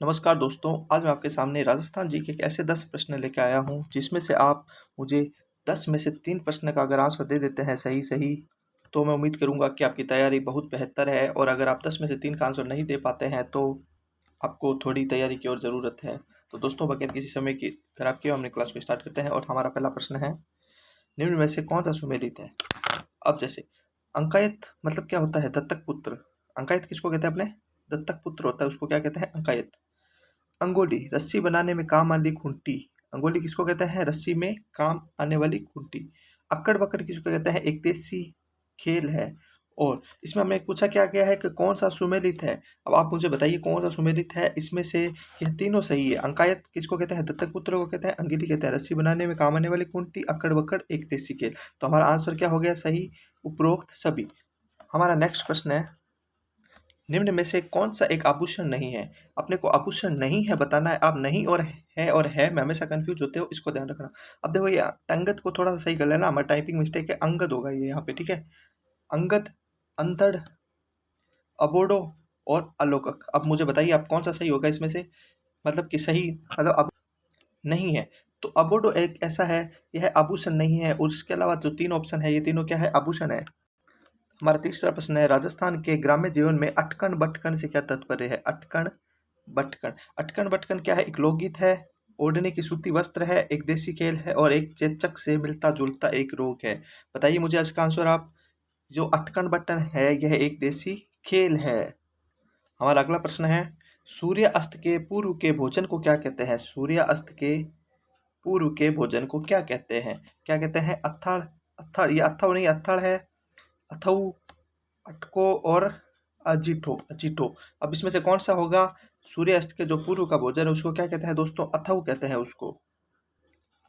नमस्कार दोस्तों, आज मैं आपके सामने राजस्थान जी के एक ऐसे 10 प्रश्न लेके आया हूँ, जिसमें से आप मुझे 10 में से 3 प्रश्न का अगर आंसर दे देते हैं सही-सही, तो मैं उम्मीद करूँगा कि आपकी तैयारी बहुत बेहतर है और अगर आप 10 में से 3 का आंसर नहीं दे पाते हैं, तो आपको थोड़ी तैयारी की और ज़रूरत है। तो दोस्तों, बगैर किसी समय की खराब किए हमने क्लास को स्टार्ट करते हैं और हमारा पहला प्रश्न है, निम्न में से कौन-सा सुमेलित है? अब जैसे अंकायत मतलब क्या होता है? दत्तक पुत्र। अंकायत किसको कहते हैं अपने? दत्तक पुत्र होता है, उसको क्या कहते हैं? अंकायत। अंगोली, रस्सी बनाने में काम आने वाली खूंटी। अंगोली किसको कहते हैं? रस्सी में काम आने वाली खूंटी। अक्कड़ बक्कड़ किसको कहते हैं? एक देसी खेल है। और इसमें हमें पूछा क्या गया है कि कौन सा सुमेलित है। अब आप मुझे बताइए कौन सा सुमेलित है। इसमें से यह तीनों सही है। अंकायत किसको कहते हैं? दत्तक पुत्र को कहते हैं। अंगिली कहते हैं रस्सी बनाने में काम आने वाली खूंटी। अक्कड़ बक्कड़ एक देसी खेल। तो हमारा आंसर क्या हो गया? सही उपरोक्त सभी। हमारा नेक्स्ट प्रश्न है, निम्न में से कौन सा एक आभूषण नहीं है? अपने को आभूषण नहीं है बताना है। आप नहीं और है में हमेशा कंफ्यूज होते हो, इसको ध्यान रखना। अब देखो ये अंगद को थोड़ा सा सही कर लेना, हमारा टाइपिंग मिस्टेक है, अंगद होगा ये यहाँ पे, ठीक है। अंगद, अंधड़, अबोडो और अलोकक। अब मुझे बताइए आप कौन सा सही होगा इसमें से, मतलब कि सही मतलब अब नहीं है। तो अबोडो एक ऐसा है, यह आभूषण नहीं है और इसके अलावा जो 3 ऑप्शन है, ये तीनों क्या है? आभूषण है। हमारा तीसरा प्रश्न है, राजस्थान के ग्राम्य जीवन में अटकन बटकन से क्या तात्पर्य है? अटकन बटकन। अटकन बटकन क्या है? एक लोकगीत है, ओढ़ने की सूती वस्त्र है, एक देसी खेल है और एक चेचक से मिलता जुलता एक रोग है। बताइए मुझे इसका आंसर आप। जो अटकन बटन है यह एक देसी खेल है। हमारा अगला प्रश्न है, सूर्य अस्त के पूर्व के भोजन को क्या कहते हैं? सूर्य अस्त के पूर्व के भोजन को क्या कहते हैं? क्या कहते हैं? अत्थड़। अत्थड़, ये अत्थड़ नहीं अत्थड़ है। अथऊ, अटको और अजीठो अजीठो। अब इसमें से कौन सा होगा? सूर्यास्त के जो पूर्व का भोजन है उसको क्या कहते हैं दोस्तों? अथऊ कहते हैं उसको।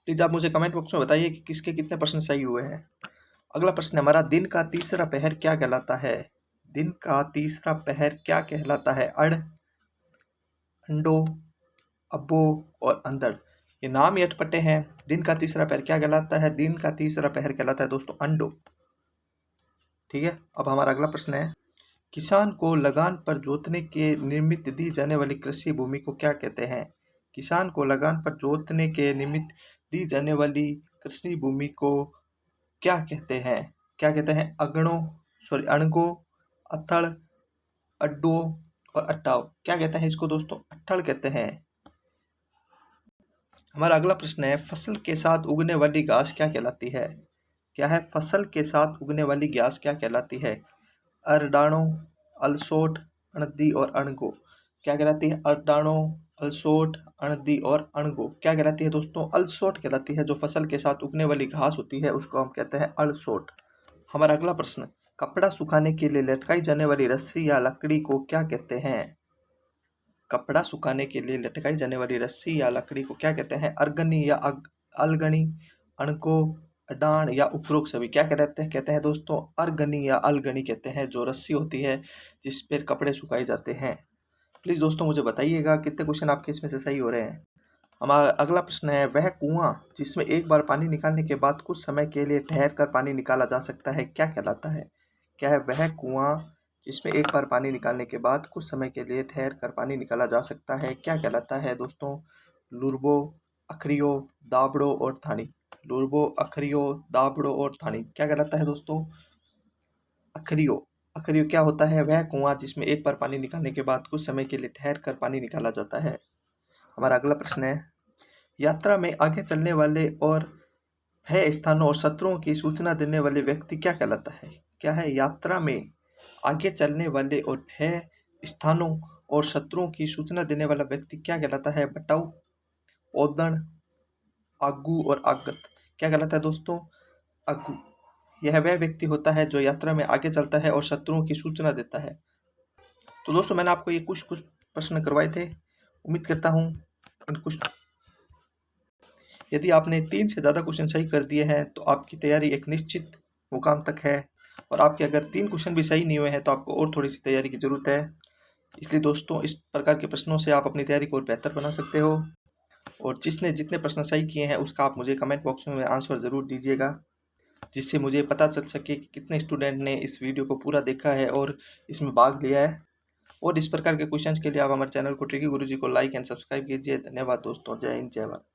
प्लीज आप मुझे कमेंट बॉक्स में बताइए कि किसके कितने प्रश्न सही हुए हैं। अगला प्रश्न है हमारा, दिन का तीसरा पहर क्या कहलाता है? दिन का तीसरा पहर क्या कहलाता है? अड़, अंडो, अब्बो और अंदर। ये नाम ही अटपटे हैं। दिन का तीसरा पहर क्या कहलाता है? दिन का तीसरा पहर कहलाता है दोस्तों अंडो। ठीक है। अब हमारा अगला प्रश्न है, किसान को लगान पर जोतने के निमित्त दी जाने वाली कृषि भूमि को क्या कहते हैं? किसान को लगान पर जोतने के निमित्त दी जाने वाली कृषि भूमि को क्या कहते हैं? क्या कहते हैं? अणगो, अथड़, अड्डो और अट्टाव। क्या कहते हैं इसको दोस्तों? अट्ठड़ कहते हैं। हमारा अगला प्रश्न है, फसल के साथ उगने वाली घास क्या कहलाती है? क्या है? फसल के साथ उगने वाली घास क्या कहलाती है? अरडाणो, अलसोट, अणदी और अणगो। क्या कहलाती है? अरडाणो, अलसोट, अणदी और अणगो। क्या कहलाती है दोस्तों? अलसोट कहलाती है। जो फसल के साथ उगने वाली घास होती है उसको हम कहते हैं अलसोट। हमारा अगला प्रश्न, कपड़ा सुखाने के लिए लटकाई जाने वाली रस्सी या लकड़ी को क्या कहते हैं? कपड़ा सुखाने के लिए लटकाई जाने वाली रस्सी या लकड़ी को क्या कहते हैं? अर्गनी या अलगनी, अणको, अडान या उपरोक्त सभी। क्या कहते हैं दोस्तों? अर्गनी या अलगनी कहते हैं, जो रस्सी होती है जिस पर कपड़े सुखाए जाते हैं। प्लीज दोस्तों मुझे बताइएगा कितने क्वेश्चन आपके इसमें से सही हो रहे हैं। हमारा अगला प्रश्न है, वह कुआं जिसमें एक बार पानी निकालने के बाद कुछ समय के लिए ठहर कर पानी निकाला जा सकता है क्या कहलाता है? क्या है? वह कुआं जिसमें एक बार पानी निकालने के बाद कुछ समय के लिए ठहर कर पानी निकाला जा सकता है क्या कहलाता है दोस्तों? लुरबो, अखरियो, दाबड़ो और थानी। लुरबो, अखरियो, दाबड़ो और थानी। क्या कहलाता है दोस्तों? अखरियो। अखरियो क्या होता है? वह कुआं जिसमें एक बार पानी निकालने के बाद कुछ समय के लिए ठहर कर पानी निकाला जाता है। हमारा अगला प्रश्न है, यात्रा में आगे चलने वाले और भय स्थानों और शत्रुओं की सूचना देने वाले व्यक्ति क्या कहलाता है? क्या है? यात्रा में आगे चलने वाले और भय स्थानों और शत्रुओं की सूचना देने वाला व्यक्ति क्या कहलाता है? बटाऊ, ओदन, आगू और आगत। क्या कहलाता है दोस्तों? आगू। यह वह व्यक्ति होता है जो यात्रा में आगे चलता है और शत्रुओं की सूचना देता है। तो दोस्तों मैंने आपको ये कुछ प्रश्न करवाए थे। उम्मीद करता हूँ इन कुछ, यदि आपने 3 से ज़्यादा क्वेश्चन सही कर दिए हैं तो आपकी तैयारी एक निश्चित मुकाम तक है और आपके अगर 3 क्वेश्चन भी सही नहीं हुए हैं तो आपको और थोड़ी सी तैयारी की ज़रूरत है। इसलिए दोस्तों इस प्रकार के प्रश्नों से आप अपनी तैयारी को और बेहतर बना सकते हो और जिसने जितने प्रश्न सही किए हैं उसका आप मुझे कमेंट बॉक्स में आंसर ज़रूर दीजिएगा, जिससे मुझे पता चल सके कि कितने स्टूडेंट ने इस वीडियो को पूरा देखा है और इसमें भाग लिया है। और इस प्रकार के क्वेश्चंस के लिए आप हमारे चैनल को ट्रिकी गुरुजी को लाइक एंड सब्सक्राइब कीजिए। धन्यवाद दोस्तों। जय हिंद, जय भारत।